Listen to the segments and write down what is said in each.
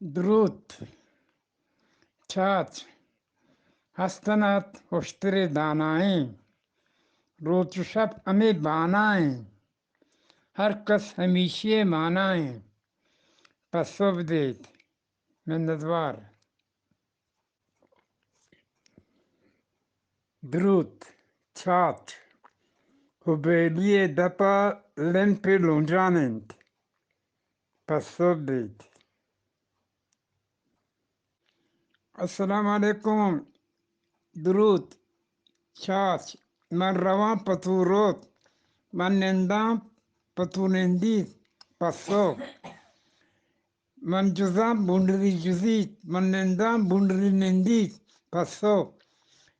درود چاچ هستند هشتر دانائیں روز و شب امی بانائیں هر کس همیشه مانائیں پس صبح دید منتظر درود چاچ حبیبی دپا لنپ لونجانند پس صبح دید السلام علیکم درود چاچ من روان پتورود من نندام پتونندید پس صبح من جزام بوندری جزید من نندام بوندری نندید پس صبح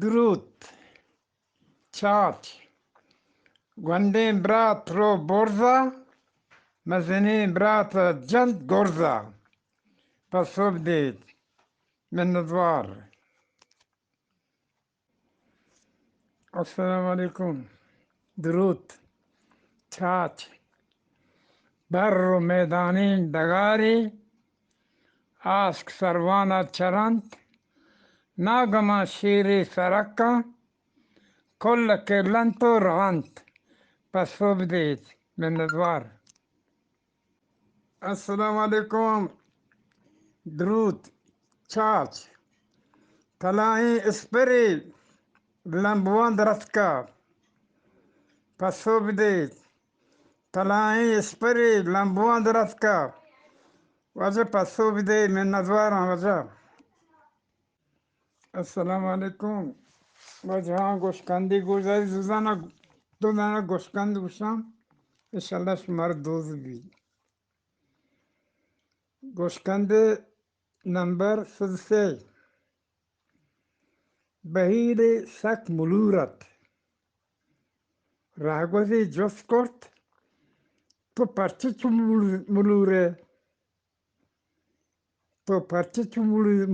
درود چاچ گوندین برات رو برزا مزنین برات جند گرزا پس صبح دید من نظوار السلام علیکم درود چاچ بر و میدانین دگاری آسک سروانا چرند ناگما شیری سرکا کل کرلنتو روند پس صبح دید من نظوار السلام علیکم درود چاچ طلائیں اسپری لمبوان درسکا پس صبح دید طلائیں اسپری لمبوان درسکا وجه پس صبح دید من نظوارم وجه السلام علیکم وجه گوشکندی گوزاری دو دانه گوشکند گوشم انشالله شمار دوز بید گوشکند نمبر 33 بهیر سک ملورت راهگوزی جست کرد تو پرچه چو ملوره تو پرچه چو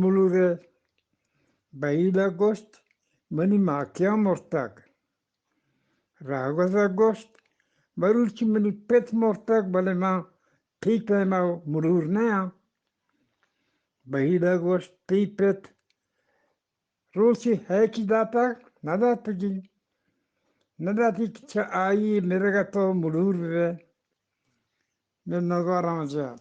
ملوره بهیدا گوشت منی ماکیا مرتگ راهگوزا گوشت بروچی منی پت مرتگ بله ما پیپ ما مرور نیا بهیدا گوشت پیپت روچی هیکی داتا نداتگی نداتی که چه آیی مرگا تو مرور بره من نگارم جا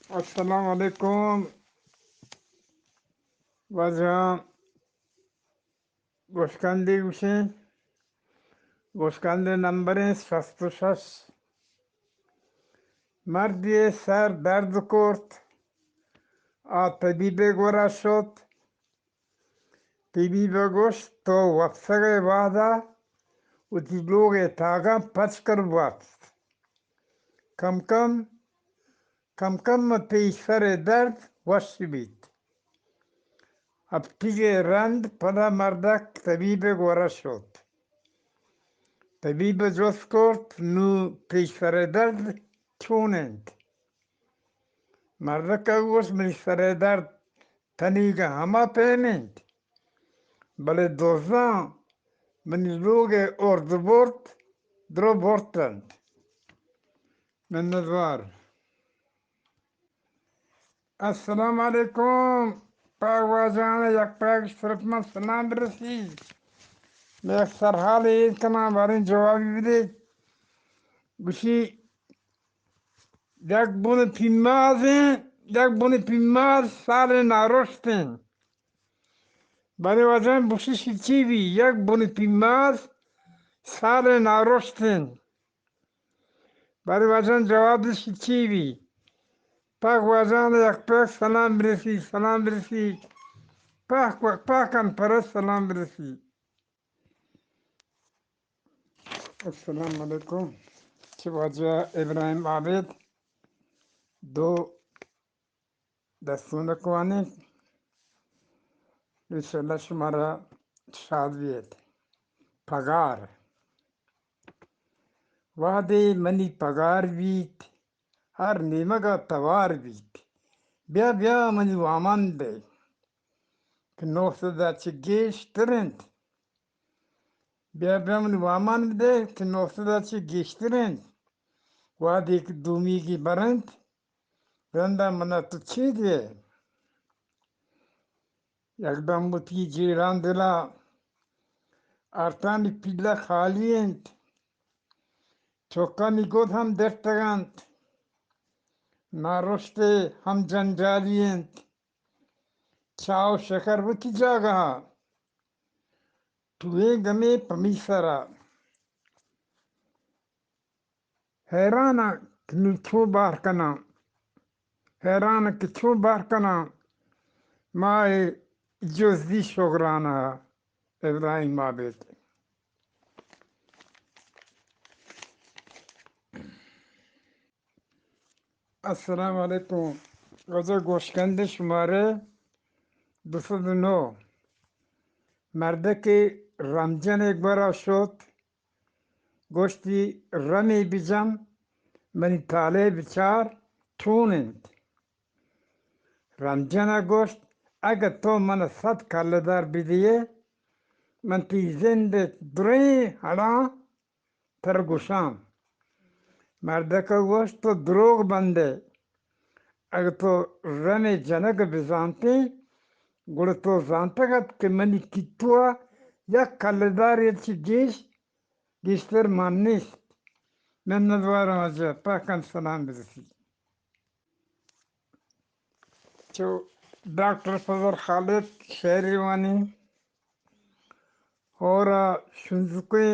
السلام علیکم وجه گوشکندی گوشه گوشکند نمبر 66 مردی سر درد کرد طبیب گورا شد طبیب گوشت تو وفسق وادا و تی لوگ تاگا پچ کر واپس کم کم پی سر درد وش بید اب تیگه رند پدا مردک طبیب گورا شد طبیب جوز کرد نو پی سر درد چونند مردک گوشت می سر درد تنیگه همه پیمند بله دوزان منی لوگ ارد برد درو بردند من نظر السلام علیکم پاک واجان یک پاک صرف من سلام برسید میں اکثر حال عید کنم بارین جوابی بده گوشی یک بون پیماز سال نارشتن برای واجان بوشی چی بی یک بون پیماز سال نارشتن برای واجان جواب چی بی پاک واجان یک پاک سلام برسید پاکن پرست سلام برسید السلام علیکم چه واجه ابراهیم عابد دو دستون کوانی انشالله شما را شاد بید پگار وعده منی پگار بید هر نیمگا توار بید بیا منی وامان ده genossen dat ze gestrend. Biarpun waman de genossen dat ze gestrend. Wat ik dumigi barend, randa mana tuchide. Yakdam muti jiran dila artani pilla khalient. Chokani god ham dertagant. Naroste ham janjalient. Ciao shakar vuti jaga. Tue game pamisara. Herana knicho barkana. Herana kicho barkana. Mae jozdi shograna. Ibrahim Mabet. Assalamu alaikum. Gaza goshkande shumare 209. مرده که رمجن یک بار شد گوشتی رمی بیجم منی تاله بچار تونند رمجن گوشت اگه تو من 100 کله دار بدیه من تی زنده دری حالا تر گوشم مرده که گوشت تو دروغ بنده اگه تو رمی جنگ بزانتی گوڑ تو زانتگت که منی کتوا یک کله دار یچی گیشتر من نیست من ندوارم از پاکن سلام برسی چو دکتر فضل خالد شهریوانی هورا شنزقی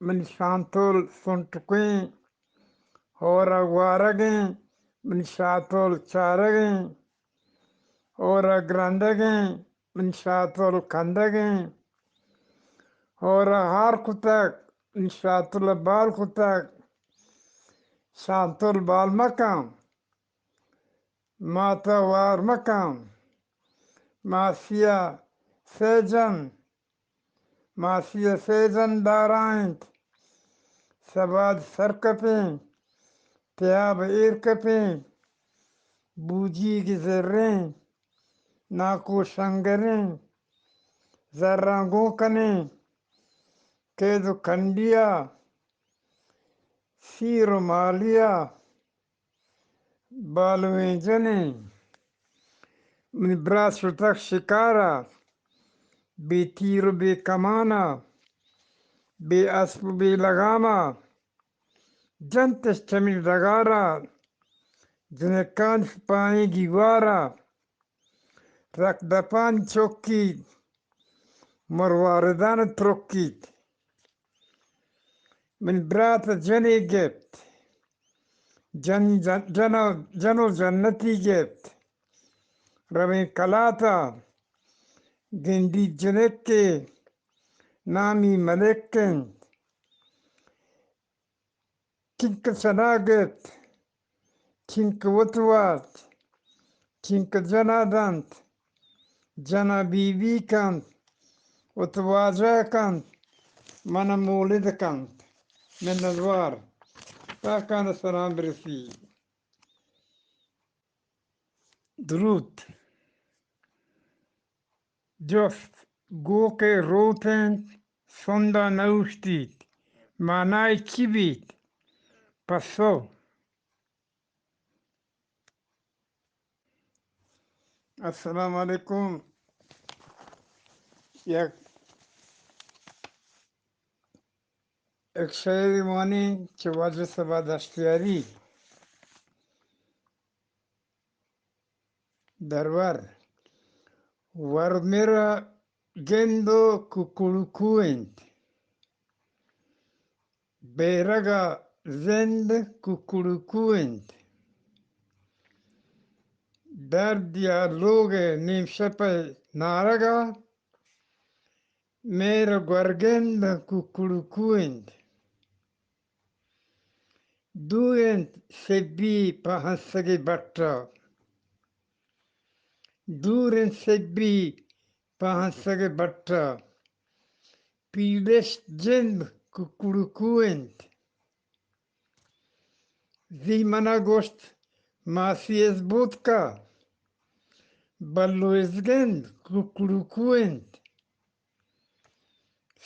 من شانتول سنتقی هورا وارگی من شاتول چارگی هورا گرندگی من شاتول کندگی هورا هار کتک من شاتول بال کتک شانتول بال مکم ماتا وار مکم ماسیا سیزن دارایند سباد سرکپین تیاب ایرکپین بوجی گزرین ناکو شنگرین زرانگو کنین کیدو کندیا سیرو مالیا بالوین جنین من براس شتک شکارا بی تیر و بی کمانا بی اسب و بی لگاما جنتش چمیل دگارا جنکان سپاهی گیوارا رکدپان چوکید مرواردان ترکید من برات جنی گفت جنو جنتی گفت روی کلاتا گندی جنک نامی ملکن کینک سناگت کینک وطوات کینک جنادانت جنا بیوی کند وطواجه کند من مولد کند من نزوار پاکان سلام برسی درود جفت گو که روتند sonda نوشتید معنای چی بید پسو السلام علیکم یک شعری مانی که وجه سبا دشتیاری درور ورمira gendo kukurukuent beraga zend kukurukuent در دیالوگ نیم شب نارگا میر گرگند کوکلوکویند دویند سبی پهنسگی بطا دورند سبی پهنسگی بطا پیلش جند کوکلوکویند زی منا گوشت ماسیز بود که Balluizgend, kukurukuend,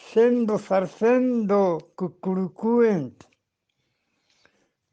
sendo sarcendo cucurucuent,